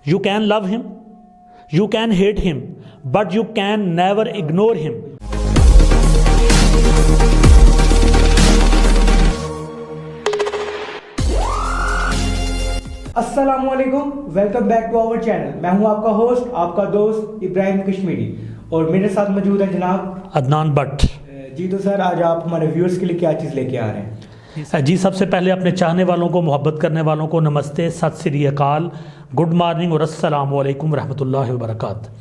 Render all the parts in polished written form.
You can love him, you can hate him, but you can never ignore him. अस्सलामुअलैकुम, welcome back to our channel. मैं हूं आपका host, आपका दोस्त इब्राहिम कश्मीरी, और मेरे साथ मौजूद है जनाब अदनान भट्ट। जी तो सर, आज आप हमारे व्यूअर्स के लिए क्या चीज़ लेके आ रहे हैं? जी, सबसे पहले अपने चाहने वालों को, मोहब्बत करने वालों को नमस्ते, सत श्री अकाल, गुड मॉर्निंग और अस्सलाम वालेकुम रहमतुल्लाहि व बरकात।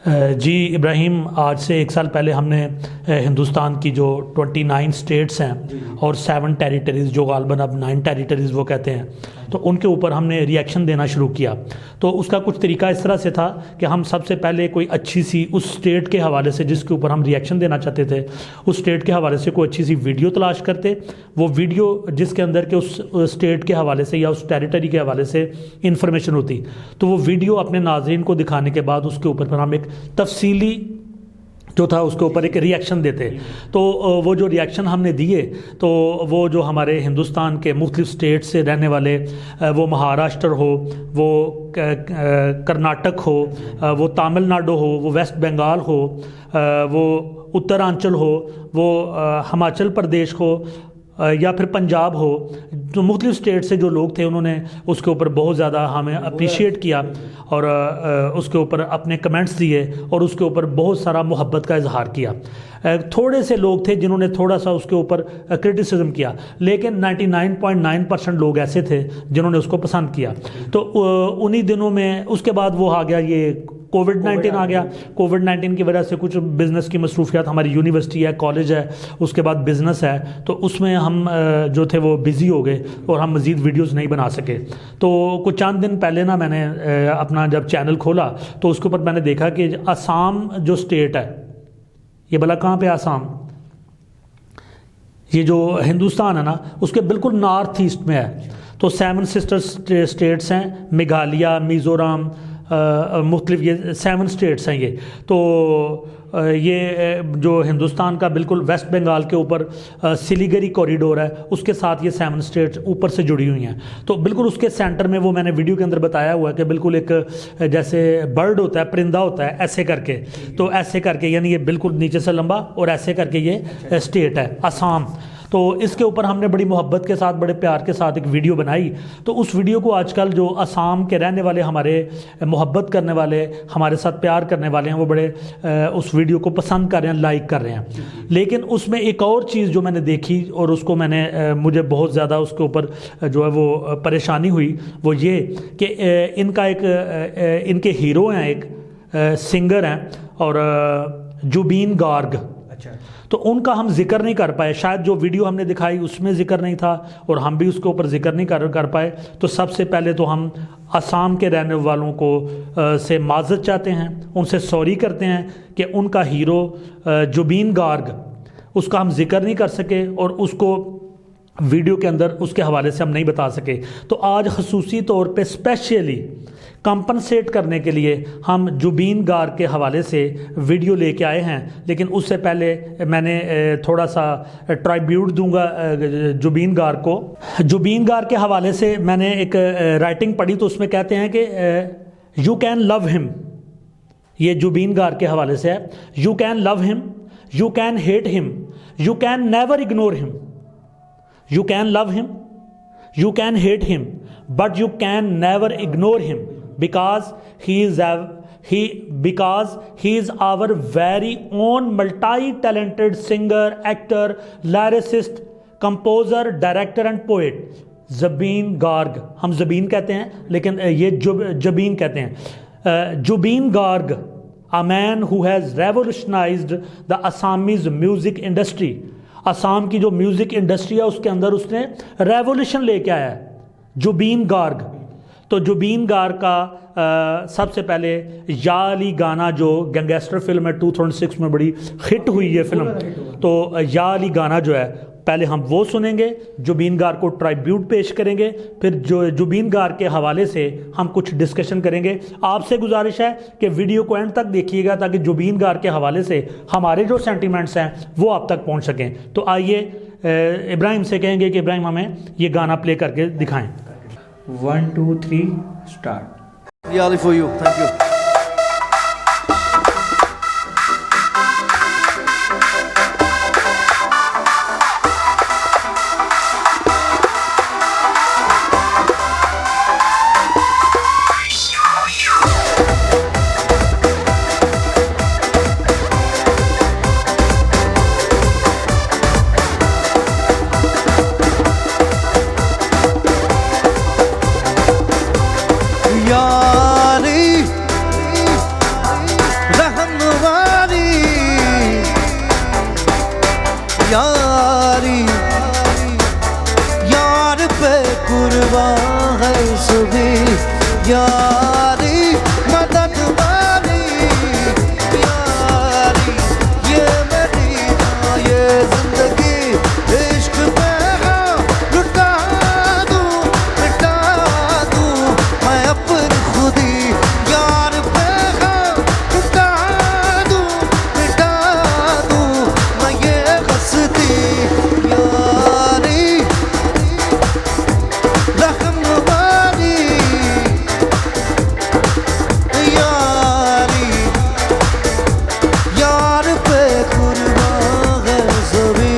जी इब्राहिम, आज से एक साल पहले हमने हिंदुस्तान की जो 29 स्टेट्स हैं और 7 टेरिटरीज़, जो गालबन अब 9 टेरिटरीज़ वो कहते हैं, तो उनके ऊपर हमने रिएक्शन देना शुरू किया। तो उसका कुछ तरीका इस तरह से था कि हम सबसे पहले कोई अच्छी सी उस स्टेट के हवाले से जिसके ऊपर हम रिएक्शन देना चाहते थे, उस स्टेट के हवाले से कोई अच्छी सी वीडियो तलाश करते। वो वीडियो जिसके अंदर के उस स्टेट के हवाले से या उस टेरिटरी के हवाले से इंफॉर्मेशन होती, तो वो वीडियो अपने नाज़रीन को दिखाने के बाद उसके ऊपर फिर हम एक तफसीली जो था उसके ऊपर एक रिएक्शन देते। तो वो जो रिएक्शन हमने दिए, तो वो जो हमारे हिंदुस्तान के मुख्तलिफ स्टेट से रहने वाले, वो महाराष्ट्र हो, वो कर्नाटक हो, वो तमिलनाडु हो, वो वेस्ट बंगाल हो, वो उत्तरांचल हो, वो हिमाचल प्रदेश हो, या फिर पंजाब हो, जो मुख्तलिफ स्टेट से जो लोग थे उन्होंने उसके ऊपर बहुत ज़्यादा हमें अप्रिशिएट किया और उसके ऊपर अपने कमेंट्स दिए और उसके ऊपर बहुत सारा मोहब्बत का इजहार किया। थोड़े से लोग थे जिन्होंने थोड़ा सा उसके ऊपर क्रिटिसिज्म किया, लेकिन 99.9% लोग ऐसे थे जिन्होंने उसको पसंद किया। तो उन्हीं दिनों में उसके बाद वो आ गया, ये कोविड-19 आ गया। कोविड-19 की वजह से कुछ बिज़नेस की मसरूफियात, हमारी यूनिवर्सिटी है, कॉलेज है, उसके बाद बिज़नेस है, तो उसमें हम जो थे वो बिज़ी हो गए और हम मज़ीद वीडियोस नहीं बना सके। तो कुछ चंद दिन पहले ना मैंने अपना जब चैनल खोला तो उसके ऊपर मैंने देखा कि असम जो स्टेट है, ये भला कहाँ पे आसाम, ये जो हिंदुस्तान है ना, उसके बिल्कुल नॉर्थ ईस्ट में है। तो 7 सिस्टर स्टेट्स हैं, मेघालय, मिज़ोरम, मुख्तलिफ ये 7 स्टेट्स हैं ये। तो ये जो हिंदुस्तान का बिल्कुल वेस्ट बंगाल के ऊपर सिलीगुड़ी कॉरिडोर है, उसके साथ ये 7 स्टेट्स ऊपर से जुड़ी हुई हैं। तो बिल्कुल उसके सेंटर में, वो मैंने वीडियो के अंदर बताया हुआ है कि बिल्कुल एक जैसे बर्ड होता है, परिंदा होता है, ऐसे करके, तो ऐसे करके, यानी ये बिल्कुल नीचे से लंबा और ऐसे करके ये स्टेट है असम। तो इसके ऊपर हमने बड़ी मोहब्बत के साथ, बड़े प्यार के साथ एक वीडियो बनाई। तो उस वीडियो को आजकल जो असम के रहने वाले, हमारे मोहब्बत करने वाले, हमारे साथ प्यार करने वाले हैं, वो बड़े उस वीडियो को पसंद कर रहे हैं, लाइक कर रहे हैं। लेकिन उसमें एक और चीज़ जो मैंने देखी और उसको मैंने मुझे बहुत ज़्यादा उसके ऊपर जो है वो परेशानी हुई, वो ये कि इनका एक इनके हीरो हैं, एक सिंगर हैं और जुबीन गार्ग। तो उनका हम जिक्र नहीं कर पाए, शायद जो वीडियो हमने दिखाई उसमें जिक्र नहीं था और हम भी उसके ऊपर जिक्र नहीं कर पाए। तो सबसे पहले तो हम असम के रहने वालों को से माज़रत चाहते हैं, उनसे सॉरी करते हैं कि उनका हीरो जुबीन गार्ग, उसका हम जिक्र नहीं कर सके और उसको वीडियो के अंदर उसके हवाले से हम नहीं बता सके। तो आज खसूसी तौर पे स्पेशली कंपनसेट करने के लिए हम जुबीन गार्ग के हवाले से वीडियो लेके आए हैं। लेकिन उससे पहले मैंने थोड़ा सा ट्राइब्यूट दूंगा जुबीन गार्ग को। जुबीन गार्ग के हवाले से मैंने एक राइटिंग पढ़ी, तो उसमें कहते हैं कि यू कैन लव हिम, ये जुबीन गार्ग के हवाले से है। You can love him, you can hate him, you can never ignore him. You can love him, you can hate him, but you can never ignore him because he is our very own multi-talented singer, actor, lyricist, composer, director and poet. Zubeen Garg, हम ज़बीन कहते हैं लेकिन ये जुबीन कहते हैं। Jubin Garg, a man who has revolutionized the Assamese music industry. Assam की जो music industry है उसके अंदर उसने रेवोल्यूशन लेके आया है, जुबीन गार्ग। तो जुबीन गार्ग का सबसे पहले या अली गाना, जो गैंगस्टर फिल्म है 2006 में बड़ी हिट हुई है फिल्म, तो या अली गाना जो है पहले हम वो सुनेंगे, जुबीन गार्ग को ट्राइब्यूट पेश करेंगे, फिर जो जुबीन गार्ग के हवाले से हम कुछ डिस्कशन करेंगे। आपसे गुजारिश है कि वीडियो को एंड तक देखिएगा ताकि जुबीन गार्ग के हवाले से हमारे जो सेंटिमेंट्स हैं वो आप तक पहुंच सकें। तो आइए इब्राहिम से कहेंगे कि इब्राहिम हमें ये गाना प्ले करके दिखाएं। 1 2 3 start. Yali for you. Thank you. यारी यार पे कुर्बान है सभी यारी मदद वाली यारी ये मेरी ये जिंदगी इश्क पे लुटा दूं मिटा दूं मैं अपनी खुदी यार पे लुटा दूं मिटा दूं मैं ये हंसती यारी रहम वाली यारी यार पे कुर्बान है सभी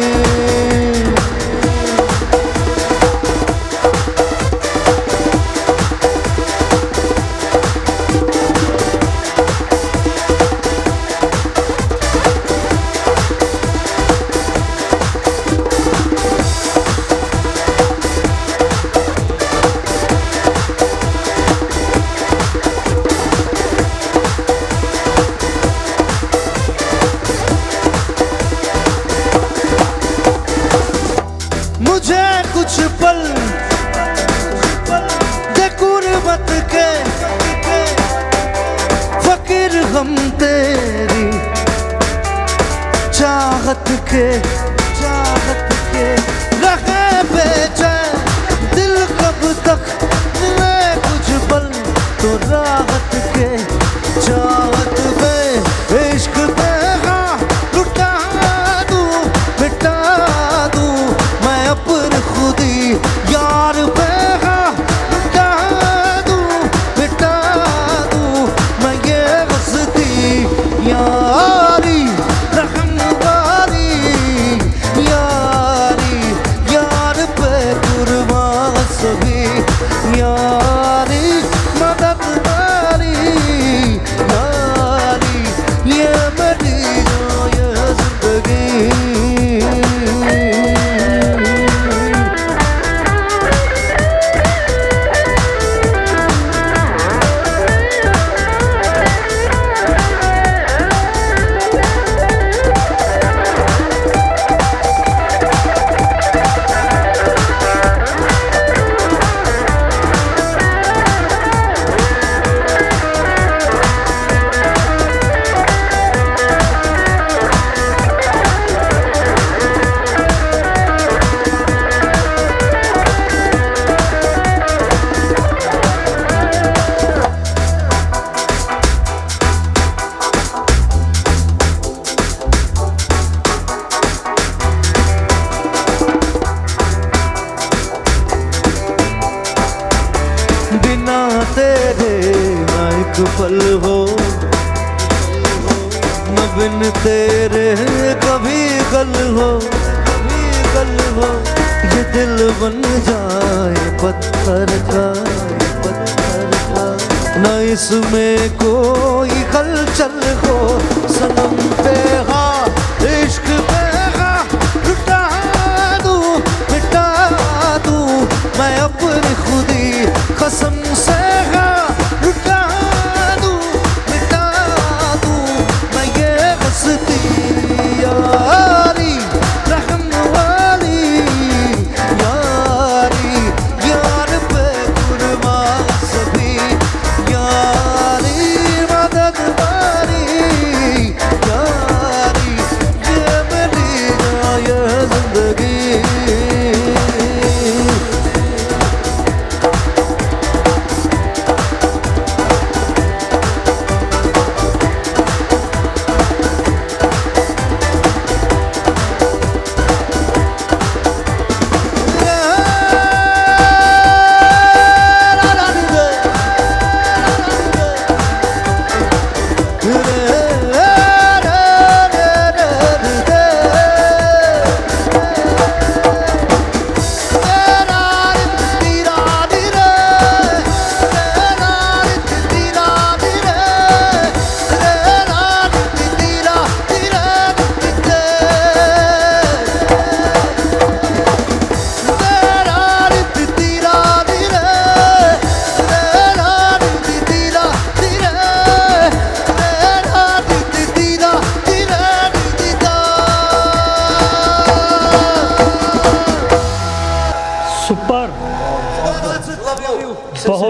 मुझे कुछ पल दे गुर्बत के फकीर हम तेरी चाहत के रहे बेचैन दिल कब तक मिले कुछ पल तो राहत के चाहत में इश्क पे लुटा दूं मिटा दूं मैं अपनी खुदी यार पे लुटा दूं मिटा दूं मैं ये हंसती यारी रहम वाली यारी यार पे कुर्बान सभी यारी मदद वाली यारी ये मेरी ये जिंदगी बिना तेरे ना एक पल हो न बिन तेरे कभी गल हो ये दिल बन जाए पत्थर का न इसमें कोई हलचल हो सनम पे इश्क पे लुटा दूं मिटा दूं मैं अपनी खुदी कसम से लुटा दूं मिटा दूं मैं ये हंसती यारी रहम वाली यारी यार पे कुर्बान सभी यारी मदद वाली यारी ये मेरी ये जिंदगी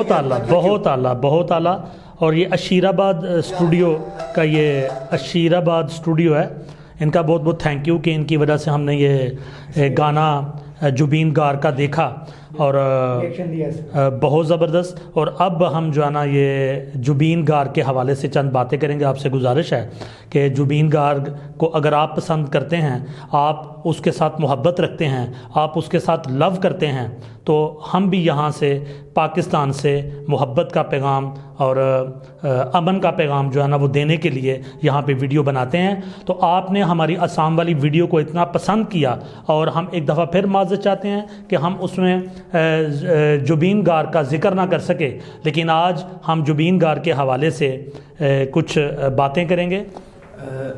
बहुत आला, बहुत आला, बहुत आला। और ये अशीराबाद स्टूडियो का, ये अशीराबाद स्टूडियो है, इनका बहुत बहुत थैंक यू कि इनकी वजह से हमने ये गाना जुबीन गार्ग का देखा और बहुत ज़बरदस्त। और अब हम जो है ना ये जुबीन गार्ग के हवाले से चंद बातें करेंगे। आपसे गुजारिश है कि जुबीन गार्ग को अगर आप पसंद करते हैं, आप उसके साथ मोहब्बत रखते हैं, आप उसके साथ लव करते हैं, तो हम भी यहाँ से पाकिस्तान से मोहब्बत का पैगाम और अमन का पैगाम जो है ना वो देने के लिए यहाँ पे वीडियो बनाते हैं। तो आपने हमारी आसाम वाली वीडियो को इतना पसंद किया और हम एक दफ़ा फिर माज़रत चाहते हैं कि हम उसमें जुबीन गार्ग का जिक्र ना कर सके, लेकिन आज हम जुबीन गार्ग के हवाले से कुछ बातें करेंगे।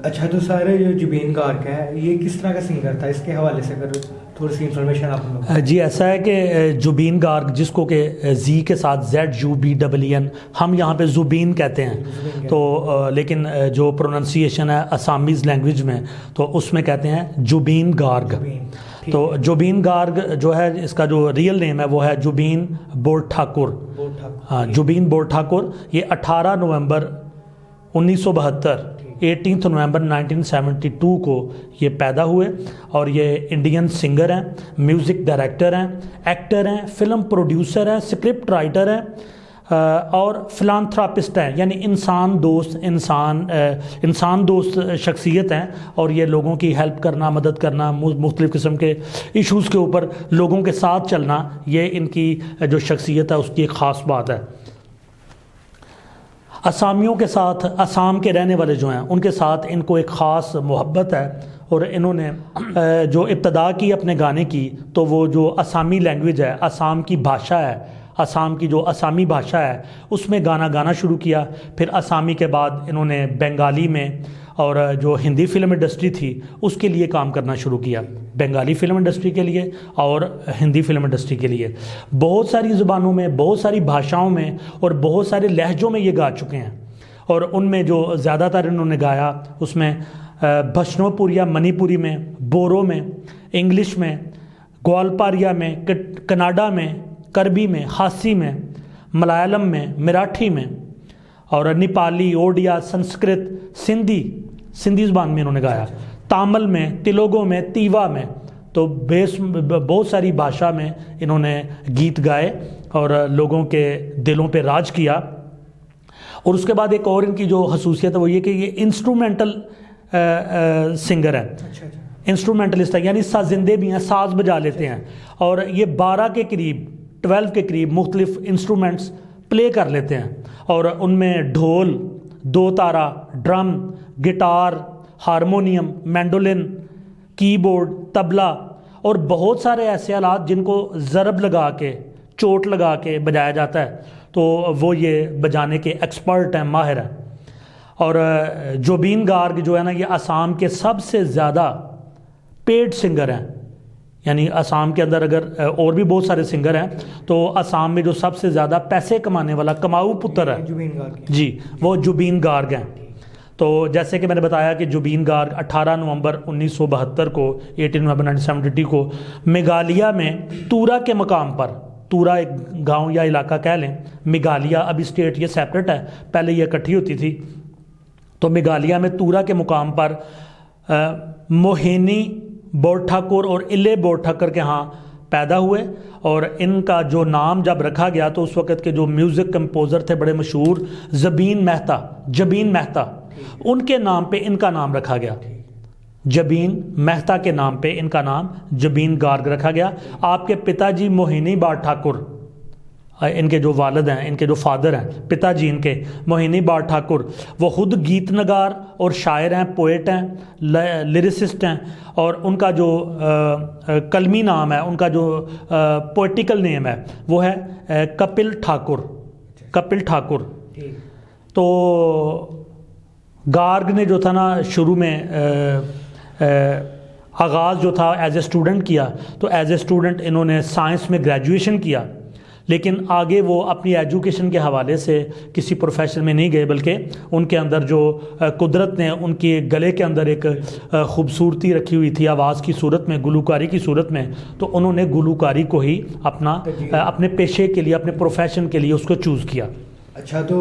अच्छा, तो सारे जो जुबीन गार्ग है ये किस तरह का सिंगर था, इसके हवाले से अगर थोड़ी सी इन्फॉर्मेशन आप लोग। जी, ऐसा है कि जुबीन गार्ग, जिसको के जी के साथ ZUBEEN, हम यहाँ पे जुबीन कहते हैं, तो लेकिन जो प्रोनाउंसिएशन है असामीज़ लैंग्वेज में, तो उसमें कहते हैं जुबीन गार्ग। तो जुबीन गार्ग जो है, इसका जो रियल नेम है वो है जुबीन बोरठाकुर। हाँ, जुबीन बोरठाकुर। ये 18 नवंबर 1972, 18 नवंबर 1972 को ये पैदा हुए और ये इंडियन सिंगर हैं, म्यूज़िक डायरेक्टर हैं, एक्टर हैं, फिल्म प्रोड्यूसर हैं, स्क्रिप्ट राइटर हैं और फिलांथ्रापिस्ट हैं, यानी इंसान दोस्त शख्सियत हैं। और ये लोगों की हेल्प करना, मदद करना, मुख्तलिफ़ किस्म के इश्यूज़ के ऊपर लोगों के साथ चलना, ये इनकी जो शख्सियत है उसकी एक ख़ास बात है। असामियों के साथ, असाम के रहने वाले जो हैं उनके साथ इनको एक ख़ास मोहब्बत है और इन्होंने जो इब्तदा की अपने गाने की, तो वो जो असामी लैंग्वेज है, असाम की भाषा है, असाम की जो असामी भाषा है उसमें गाना गाना शुरू किया। फिर असामी के बाद इन्होंने बंगाली में और जो हिंदी फिल्म इंडस्ट्री थी उसके लिए काम करना शुरू किया, बंगाली फिल्म इंडस्ट्री के लिए और हिंदी फिल्म इंडस्ट्री के लिए। बहुत सारी ज़ुबानों में, बहुत सारी भाषाओं में और बहुत सारे लहजों में ये गा चुके हैं। और उनमें जो ज़्यादातर इन्होंने गाया उसमें भशनोपुरिया मणिपुरी में, बोरो में, इंग्लिश में, ग्वालपारिया में, कनाडा में, करबी में, खासी में, मलयालम में, मराठी में और नेपाली, ओडिया, संस्कृत, सिंधी ज़ुबान में इन्होंने गाया, तामिल में, तेलुगु में, तीवा में, तो बहुत सारी भाषा में इन्होंने गीत गाए और लोगों के दिलों पे राज किया। और उसके बाद एक और इनकी जो खसूसियत है वो ये कि ये इंस्ट्रूमेंटल सिंगर है, इंस्ट्रूमेंटलिस्ट है, यानी साजिंदे भी हैं, साज बजा लेते हैं और ये 12 के करीब मुख्तलिफ इंस्ट्रूमेंट्स प्ले कर लेते हैं। और उनमें ढोल, दो तारा, drum, guitar, harmonium, mandolin, keyboard, tabla और बहुत सारे ऐसे आलात जिनको ज़रब लगा के, चोट लगा के बजाया जाता है, तो वो ये बजाने के एक्सपर्ट हैं, माहिर हैं। और जुबीन गार्ग जो है ना, ये असम के सबसे ज़्यादा पेड सिंगर हैं, यानी असम के अंदर अगर और भी बहुत सारे सिंगर हैं, तो असम में जो सबसे ज़्यादा पैसे कमाने वाला कमाऊ पुत्र है जुबीन गार्ग जी, वो जुबीन गार्ग हैं। तो जैसे कि मैंने बताया कि जुबीन गार्ग 18 नवंबर 1972 को, 18 नवंबर 1972 को मेघालय में तूरा के मकाम पर, तूरा एक गांव या इलाका कह लें, मेघालय अभी स्टेट ये सेपरेट है, पहले ये इकट्ठी होती थी, तो मेघालय में तूरा के मुकाम पर मोहिनी बोरठाकुर और इले बोरठाकुर के यहाँ पैदा हुए। और इनका जो नाम जब रखा गया तो उस वक़्त के जो म्यूज़िक कंपोज़र थे बड़े मशहूर, जबीन मेहता, उनके नाम पे इनका नाम रखा गया, जबीन मेहता के नाम पे इनका नाम जुबीन गार्ग रखा गया। आपके पिताजी मोहिनी बार ठाकुर, इनके जो वालिद हैं, इनके जो फादर हैं, पिताजी इनके मोहिनी बार ठाकुर, वो खुद गीत नगार और शायर हैं, पोएट हैं, लिरिसिस्ट हैं। और उनका जो कलमी नाम है, उनका जो पोइटिकल नेम है वो है कपिल ठाकुर। तो गार्ग ने जो था ना शुरू में आगाज़ जो था एज ए स्टूडेंट किया, तो एज ए स्टूडेंट इन्होंने साइंस में ग्रेजुएशन किया। लेकिन आगे वो अपनी एजुकेशन के हवाले से किसी प्रोफेशन में नहीं गए, बल्कि उनके अंदर जो कुदरत ने उनके गले के अंदर एक खूबसूरती रखी हुई थी आवाज़ की सूरत में, गुलूकारी की सूरत में, तो उन्होंने गुलूकारी को ही अपने पेशे के लिए, अपने प्रोफेशन के लिए उसको चूज़ किया। अच्छा, तो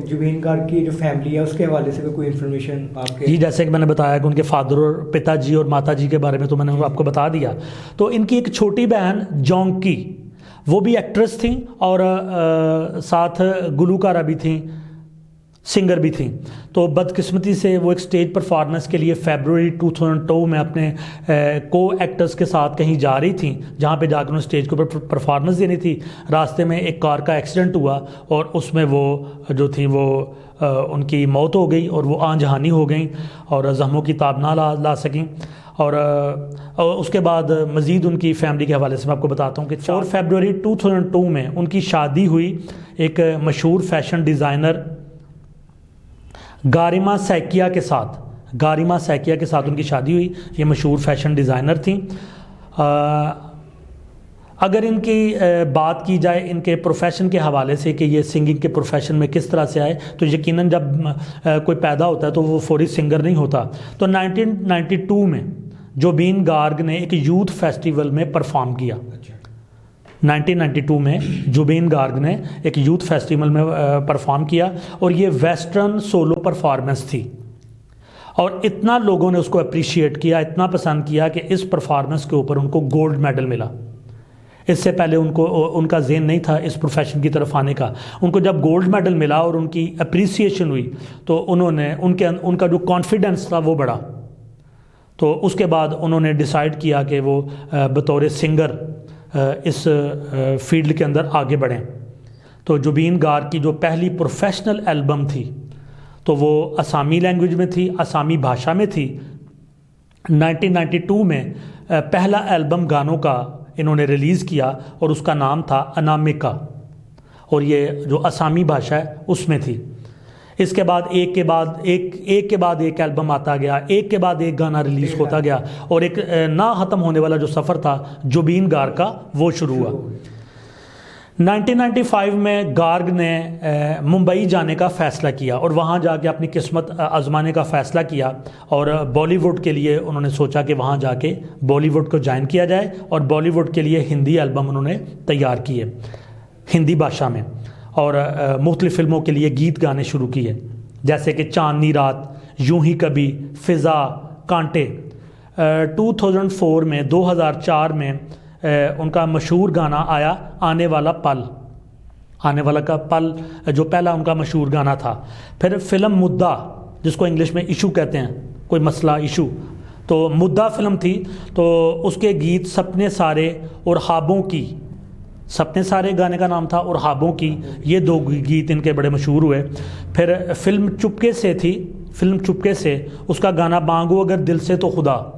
जुबीन गार्ग की जो फैमिली है उसके हवाले से कोई इन्फॉर्मेशन आपके? जी, जैसे कि मैंने बताया कि उनके फादर और पिताजी और माताजी के बारे में तो मैंने आपको बता दिया। तो इनकी एक छोटी बहन जोंकी, वो भी एक्ट्रेस थी और साथ गुलूकारा भी थी, सिंगर भी थी। तो बदकिस्मती से वो एक स्टेज परफॉर्मेंस के लिए फरवरी 2002 में अपने को एक्टर्स के साथ कहीं जा रही थी, जहाँ पे जाकर उन्हें स्टेज के ऊपर परफॉर्मेंस देनी थी। रास्ते में एक कार का एक्सीडेंट हुआ और उसमें वो जो थी वो उनकी मौत हो गई और वो आन जहानी हो गई और ज़ख्मों की ताब ना ला सकें। और उसके बाद मज़ीद उनकी फैमिली के हवाले से मैं आपको बताता हूँ कि 4 फरवरी 2002 में उनकी शादी हुई एक मशहूर फैशन डिज़ाइनर गारिमा सैकिया के साथ उनकी शादी हुई। ये मशहूर फैशन डिज़ाइनर थी। अगर इनकी बात की जाए इनके प्रोफेशन के हवाले से कि ये सिंगिंग के प्रोफेशन में किस तरह से आए, तो यकीनन जब कोई पैदा होता है तो वो फौरी सिंगर नहीं होता। तो 1992 में जुबीन गार्ग ने एक यूथ फेस्टिवल में परफॉर्म किया। 1992 में जुबीन गार्ग ने एक यूथ फेस्टिवल में परफॉर्म किया और ये वेस्टर्न सोलो परफॉर्मेंस थी और इतना लोगों ने उसको अप्रिशिएट किया, इतना पसंद किया कि इस परफॉर्मेंस के ऊपर उनको गोल्ड मेडल मिला। इससे पहले उनका ज़हन नहीं था इस प्रोफेशन की तरफ आने का। उनको जब गोल्ड मेडल मिला और उनकी अप्रिसिएशन हुई तो उनका जो कॉन्फिडेंस था वो बढ़ा। तो उसके बाद उन्होंने डिसाइड किया कि वो बतौर सिंगर इस फील्ड के अंदर आगे बढ़ें। तो जुबीन गार्ग की जो पहली प्रोफेशनल एल्बम थी तो वो असामी लैंग्वेज में थी, असामी भाषा में थी। 1992 में पहला एल्बम गानों का इन्होंने रिलीज़ किया और उसका नाम था अनामिका, और ये जो असामी भाषा है उसमें थी। इसके बाद एक के बाद एक एल्बम आता गया, एक के बाद एक गाना रिलीज़ होता गया और एक ना ख़त्म होने वाला जो सफ़र था जुबीन गार्ग का वो शुरू हुआ। 1995 में गार्ग ने मुंबई जाने का फ़ैसला किया और वहाँ जाके अपनी किस्मत आजमाने का फ़ैसला किया और बॉलीवुड के लिए उन्होंने सोचा कि वहाँ जाके बॉलीवुड को ज्वाइन किया जाए और बॉलीवुड के लिए हिंदी एल्बम उन्होंने तैयार किए हिंदी भाषा में और मुख्तलिफ़ फ़िल्मों के लिए गीत गाने शुरू किए, जैसे कि चांदनी रात, यूं ही कभी, फ़िज़ा, कांटे। 2004 में 2004 में उनका मशहूर गाना आया आने वाला का पल, जो पहला उनका मशहूर गाना था। फिर फिल्म मुद्दा, जिसको इंग्लिश में इशू कहते हैं, कोई मसला, इशू, तो मुद्दा फिल्म थी। तो उसके गीत सपने सारे और ख्वाबों की, सपने सारे गाने का नाम था और ख्वाबों की, ये 2 गीत इनके बड़े मशहूर हुए। फिर फिल्म चुपके से थी, फिल्म चुपके से उसका गाना मांगो अगर दिल से तो खुदा,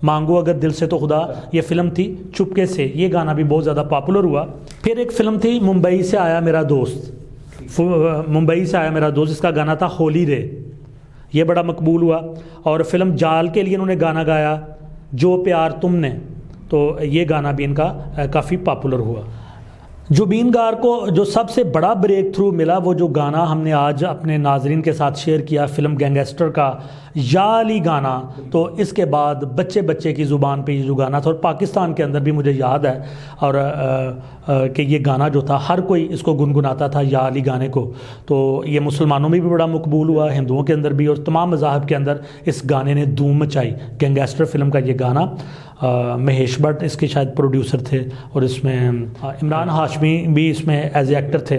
मांगो अगर दिल से तो खुदा, ये फिल्म थी चुपके से, ये गाना भी बहुत ज़्यादा पॉपुलर हुआ। फिर एक फ़िल्म थी मुंबई से आया मेरा दोस्त, इसका गाना था होली रे, ये बड़ा मकबूल हुआ। और फिल्म जाल के लिए उन्होंने गाना गाया जो प्यार तुमने, तो ये गाना भी इनका काफ़ी पॉपुलर हुआ। जुबीन गार्ग को जो सबसे बड़ा ब्रेक थ्रू मिला, वो जो गाना हमने आज अपने नाजरीन के साथ शेयर किया, फिल्म गैंगस्टर का या अली गाना, तो इसके बाद बच्चे बच्चे की ज़ुबान पे ये जो गाना था और पाकिस्तान के अंदर भी मुझे याद है और कि ये गाना जो था हर कोई इसको गुनगुनाता था, या अली गाने को। तो ये मुसलमानों में भी बड़ा मकबूल हुआ, हिंदुओं के अंदर भी, और तमाम मज़ाहब के अंदर इस गाने ने धूम मचाई। गैंगस्टर फिल्म का ये गाना, महेश भट्ट इसके शायद प्रोड्यूसर थे और इसमें इमरान हाशमी भी इसमें एज ए एक्टर थे।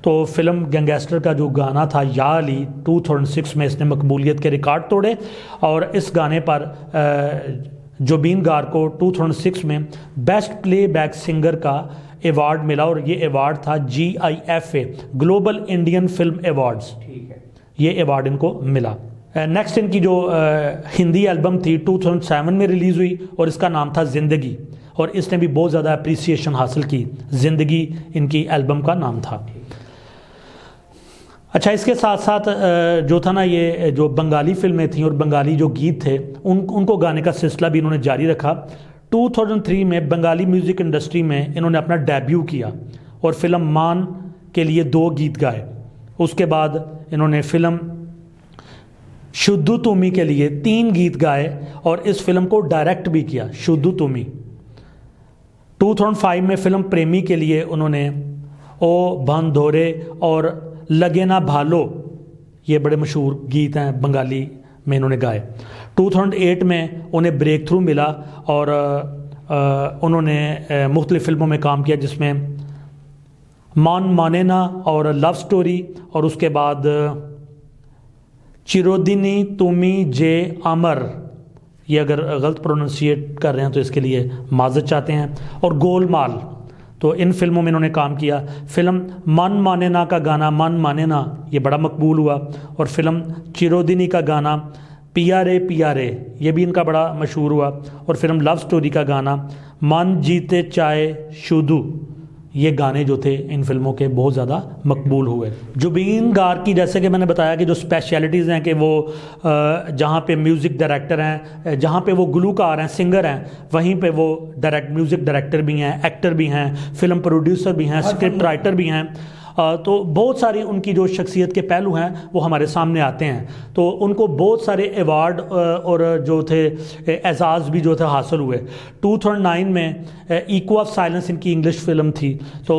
तो फिल्म गैंगस्टर का जो गाना था या अली, 2006 में इसने मकबूलियत के रिकॉर्ड तोड़े और इस गाने पर जुबीन गार्ग को 2006 में बेस्ट प्लेबैक सिंगर का अवार्ड मिला और ये अवार्ड था GIFA, global Indian film awards, ठीक है, ये अवार्ड इनको मिला। नेक्स्ट इनकी जो हिंदी एल्बम थी 2007 में रिलीज़ हुई और इसका नाम था ज़िंदगी, और इसने भी बहुत ज़्यादा अप्रिसिएशन हासिल की। ज़िंदगी इनकी एल्बम का नाम था। अच्छा, इसके साथ साथ जो था ना, ये जो बंगाली फिल्में थीं और बंगाली जो गीत थे उनको गाने का सिलसिला भी इन्होंने जारी रखा। 2003 में बंगाली म्यूज़िक इंडस्ट्री में इन्होंने अपना डेब्यू किया और फिल्म मान के लिए 2 गीत गाए। उसके बाद इन्होंने फिल्म शुद्धू तुमी के लिए 3 गीत गाए और इस फिल्म को डायरेक्ट भी किया, शुद्धू तुमी। 2005 में फिल्म प्रेमी के लिए उन्होंने ओ भंधोरे और लगे ना भालो, ये बड़े मशहूर गीत हैं बंगाली में इन्होंने गाए। 2008 में उन्हें ब्रेक थ्रू मिला और उन्होंने मुख्तलिफ़ फिल्मों में काम किया, जिसमें मान माने ना और लव स्टोरी, और उसके बाद चिरोदिनी तुमी जे अमर, ये अगर गलत प्रोनाउंसिएट कर रहे हैं तो इसके लिए माजरत चाहते हैं, और गोलमाल। तो इन फिल्मों में इन्होंने काम किया। फिल्म मन माने ना का गाना मन माने ना ये बड़ा मकबूल हुआ, और फिल्म चिरोदिनी का गाना पिया रे ये भी इनका बड़ा मशहूर हुआ, और फिल्म लव स्टोरी का गाना मन जीते चाहे शुद्धू, ये गाने जो थे इन फिल्मों के बहुत ज़्यादा मकबूल हुए। जुबीन गार्ग की, जैसे कि मैंने बताया कि जो स्पेशलिटीज़ हैं कि वो जहाँ पे म्यूज़िक डायरेक्टर हैं, जहाँ पे वो गुलूकार हैं, सिंगर हैं, वहीं पे वो म्यूज़िक डायरेक्टर भी हैं, एक्टर भी हैं, फिल्म प्रोड्यूसर भी हैं, स्क्रिप्ट राइटर भी हैं। तो बहुत सारी उनकी जो शख्सियत के पहलू हैं वो हमारे सामने आते हैं। तो उनको बहुत सारे अवार्ड और जो थे एजाज़ भी जो थे हासिल हुए। 2009 में इको ऑफ साइलेंस इनकी इंग्लिश फिल्म थी, तो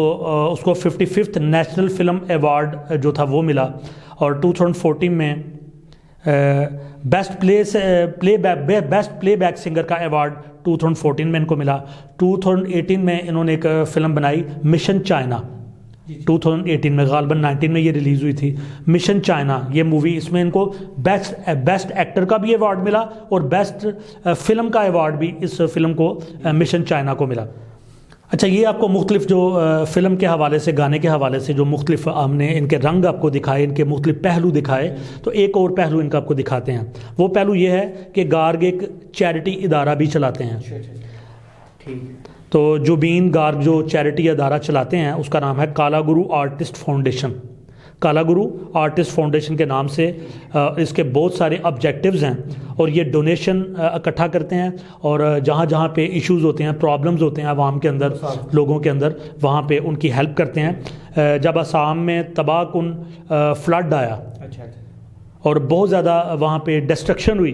उसको 55th नेशनल फिल्म अवार्ड जो था वो मिला। और 2014 में बेस्ट प्लेबैक सिंगर का अवार्ड 2014 में इनको मिला। 2018 में इन्होंने एक फ़िल्म बनाई मिशन चाइना, 2018 में, गालबन 19 में ये रिलीज़ हुई थी मिशन चाइना ये मूवी। इसमें इनको बेस्ट एक्टर का भी अवार्ड मिला और बेस्ट फिल्म का अवार्ड भी इस फिल्म को मिशन चाइना को मिला। अच्छा, ये आपको मुख्तलिफ जो फ़िल्म के हवाले से, गाने के हवाले से जो मुख्तलिफ हमने इनके रंग आपको दिखाए, इनके मुख्तलिफ पहलू दिखाए, तो एक और पहलू इनका आपको दिखाते हैं। वो पहलू ये है कि गार्ग एक चैरिटी इदारा भी चलाते हैं। ठीक। तो जुबीन गार्ग जो चैरिटी अदारा चलाते हैं उसका नाम है काला गुरु आर्टिस्ट फाउंडेशन। काला गुरु आर्टिस्ट फाउंडेशन के नाम से इसके बहुत सारे ऑब्जेक्टिव्स हैं, और ये डोनेशन इकट्ठा करते हैं, और जहाँ जहाँ पे इश्यूज़ होते हैं, प्रॉब्लम्स होते हैं आवाम के अंदर, लोगों के अंदर, वहाँ पे उनकी हेल्प करते हैं। जब असम में तबाहकुन फ्लड आया और बहुत ज़्यादा वहाँ पे डिस्ट्रक्शन हुई,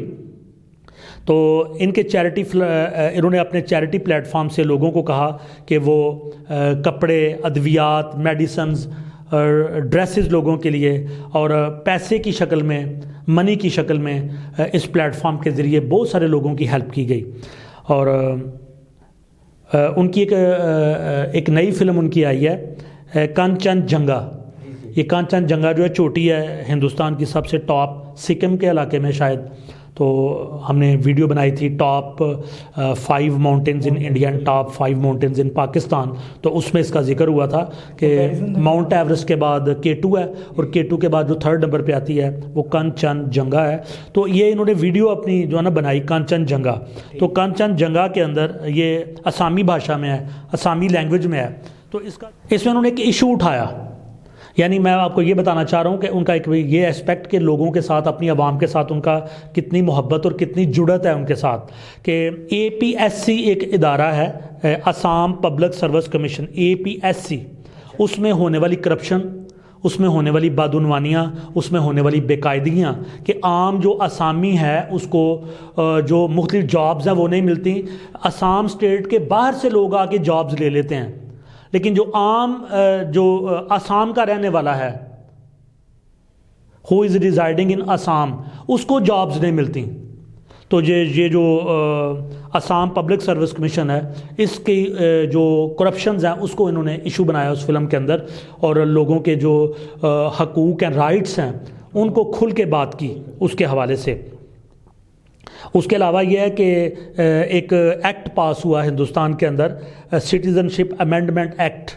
तो इन्होंने अपने चैरिटी प्लेटफॉर्म से लोगों को कहा कि वो कपड़े, अद्वियात, मेडिसिन्स, ड्रेसेस लोगों के लिए, और पैसे की शक्ल में, मनी की शक्ल में इस प्लेटफॉर्म के ज़रिए बहुत सारे लोगों की हेल्प की गई। और उनकी एक नई फिल्म उनकी आई है कंचनजंगा। ये कंचनजंगा जो है चोटी है हिंदुस्तान की सबसे टॉप, सिक्किम के इलाके में शायद। तो हमने वीडियो बनाई थी top 5 mountains in India and top 5 mountains in Pakistan. तो उसमें इसका जिक्र हुआ था कि माउंट एवरेस्ट के बाद K2 है, और K2 के बाद जो 3rd नंबर पे आती है वो कंचनजंगा है। तो ये इन्होंने वीडियो अपनी जो है ना बनाई कंचनजंगा। तो कंचनजंगा के अंदर ये असामी भाषा में है, असामी लैंग्वेज में है। तो इसमें उन्होंने एक इशू उठाया, यानी मैं आपको ये बताना चाह रहा हूँ कि उनका एक ये एस्पेक्ट के लोगों के साथ, अपनी आवाम के साथ उनका कितनी मोहब्बत और कितनी जुड़त है उनके साथ, कि APSC एक इदारा है, Assam public service commission, APSC, उसमें होने वाली करप्शन, उसमें होने वाली बदउनवानियाँ, उसमें होने वाली बेकायदगियाँ, कि आम जो असामी है उसको जो मुख्तलिफ जॉब्स हैं वो नहीं मिलती। असम स्टेट के बाहर से लोग आके जॉब्स ले लेते हैं, लेकिन जो आम जो असम का रहने वाला है, हु इज़ रिजाइडिंग इन असम, उसको जॉब्स नहीं मिलती। तो ये जो असम पब्लिक सर्विस कमीशन है, इसकी जो करप्शंस हैं उसको इन्होंने इशू बनाया उस फिल्म के अंदर, और लोगों के जो हकूक़ एंड राइट्स हैं उनको खुल के बात की उसके हवाले से। उसके अलावा यह है कि एक एक्ट पास हुआ हिंदुस्तान के अंदर, सिटीज़नशिप अमेंडमेंट एक्ट,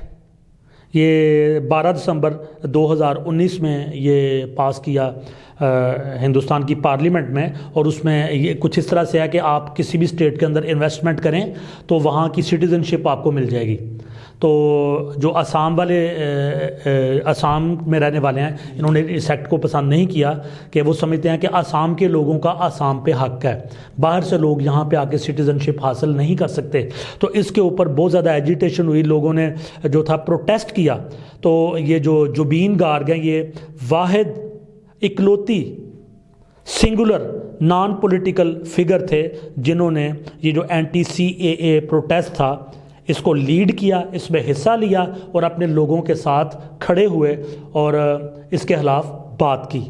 ये 12 दिसंबर 2019 में ये पास किया हिंदुस्तान की पार्लियामेंट में। और उसमें ये कुछ इस तरह से है कि आप किसी भी स्टेट के अंदर इन्वेस्टमेंट करें तो वहाँ की सिटीज़नशिप आपको मिल जाएगी। तो जो असम वाले असम में रहने वाले हैं, इन्होंने इस एक्ट को पसंद नहीं किया कि वो समझते हैं कि असम के लोगों का असम पे हक है, बाहर से लोग यहाँ पे आके सिटीज़नशिप हासिल नहीं कर सकते। तो इसके ऊपर बहुत ज़्यादा एजिटेशन हुई, लोगों ने जो था प्रोटेस्ट किया। तो ये जो जुबीन गार्ग हैं, ये वाहिद इकलौती सिंगुलर नॉन पॉलिटिकल फिगर थे जिन्होंने ये जो एंटी CAA प्रोटेस्ट था इसको लीड किया, इसमें हिस्सा लिया और अपने लोगों के साथ खड़े हुए और इसके खिलाफ बात की।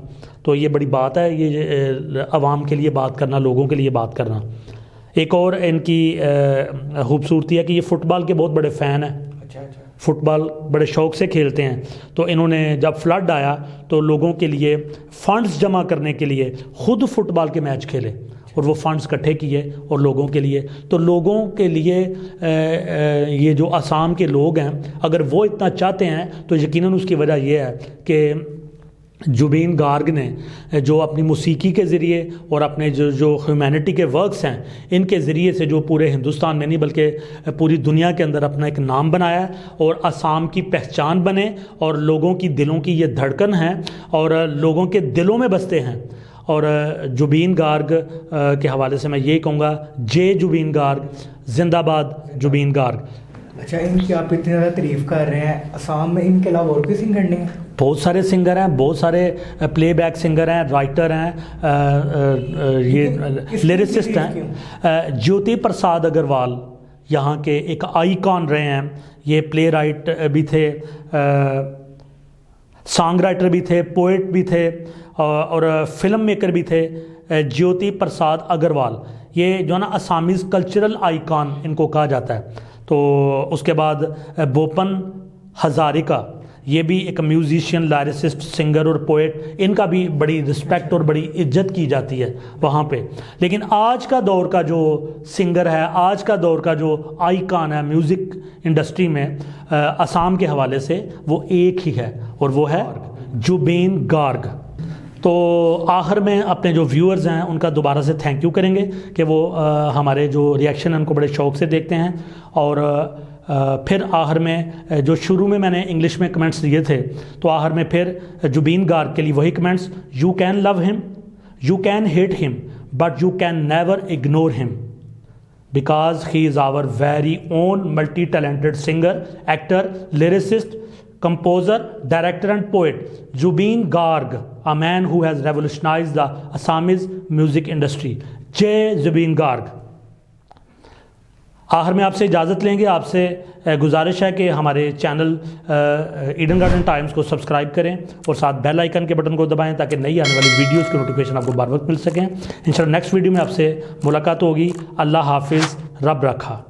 तो ये बड़ी बात है, ये आवाम के लिए बात करना, लोगों के लिए बात करना। एक और इनकी खूबसूरती है कि ये फ़ुटबॉल के बहुत बड़े फ़ैन हैं, फुटबॉल बड़े शौक़ से खेलते हैं। तो इन्होंने जब फ्लड आया तो लोगों के लिए फ़ंड्स जमा करने के लिए ख़ुद फुटबॉल के मैच खेले और वो फंड्स इकट्ठे किए और लोगों के लिए। तो लोगों के लिए ये जो असम के लोग हैं, अगर वो इतना चाहते हैं तो यकीनन उसकी वजह ये है कि जुबीन गार्ग ने जो अपनी मौसीकी के ज़रिए और अपने जो ह्यूमैनिटी के वर्क्स हैं, इनके ज़रिए से जो पूरे हिंदुस्तान में नहीं बल्कि पूरी दुनिया के अंदर अपना एक नाम बनाया है और असम की पहचान बने और लोगों की दिलों की ये धड़कन है और लोगों के दिलों में बसते हैं। और जुबीन गार्ग के हवाले से मैं यही कहूँगा, जय जुबीन गार्ग, जिंदाबाद जुबीन गार्ग। अच्छा, इनकी आप इतनी ज़्यादा तारीफ़ कर रहे हैं, असम में इनके अलावा और कोई सिंगर नहीं है? बहुत सारे सिंगर हैं, बहुत सारे प्लेबैक सिंगर हैं, राइटर हैं, ये लिरिसिस्ट हैं। ज्योति प्रसाद अग्रवाल यहाँ के एक आइकॉन रहे हैं, ये प्ले राइट भी थे, सॉन्ग राइटर भी थे, पोइट भी थे और फिल्म मेकर भी थे। ज्योति प्रसाद अग्रवाल ये जो है ना असामीज़ कल्चरल आइकॉन इनको कहा जाता है। तो उसके बाद भूपेन हजारिका, ये भी एक म्यूजिशियन, लारिसिस्ट, सिंगर और पोएट, इनका भी बड़ी रिस्पेक्ट और बड़ी इज्जत की जाती है वहाँ पे। लेकिन आज का दौर का जो सिंगर है, आज का दौर का जो आइकॉन है म्यूज़िक इंडस्ट्री में असम के हवाले से, वो एक ही है और वो है जुबीन गार्ग। तो आखिर में अपने जो व्यूअर्स हैं उनका दोबारा से थैंक यू करेंगे कि वो हमारे जो रिएक्शन हैं उनको बड़े शौक़ से देखते हैं। और फिर आखिर में जो शुरू में मैंने इंग्लिश में कमेंट्स दिए थे, तो आखिर में फिर जुबीन गार्ग के लिए वही comments, you can love him, you can hate him, but you can never ignore him because he is our very own multi talented singer, actor, lyricist, composer, director and poet, Zubeen Garg, a man who has revolutionized the Assamese music industry. जय जुबीन गार्ग। आखिर में आपसे इजाज़त लेंगे। आपसे गुजारिश है कि हमारे चैनल ईडन गार्डन टाइम्स को सब्सक्राइब करें और साथ बेल आइकन के बटन को दबाएं ताकि नई आने वाली वीडियोस की नोटिफिकेशन आपको बार वक्त मिल सकें। इंशाल्लाह नेक्स्ट वीडियो में आपसे मुलाकात होगी। अल्लाह हाफिज़, रब रखा।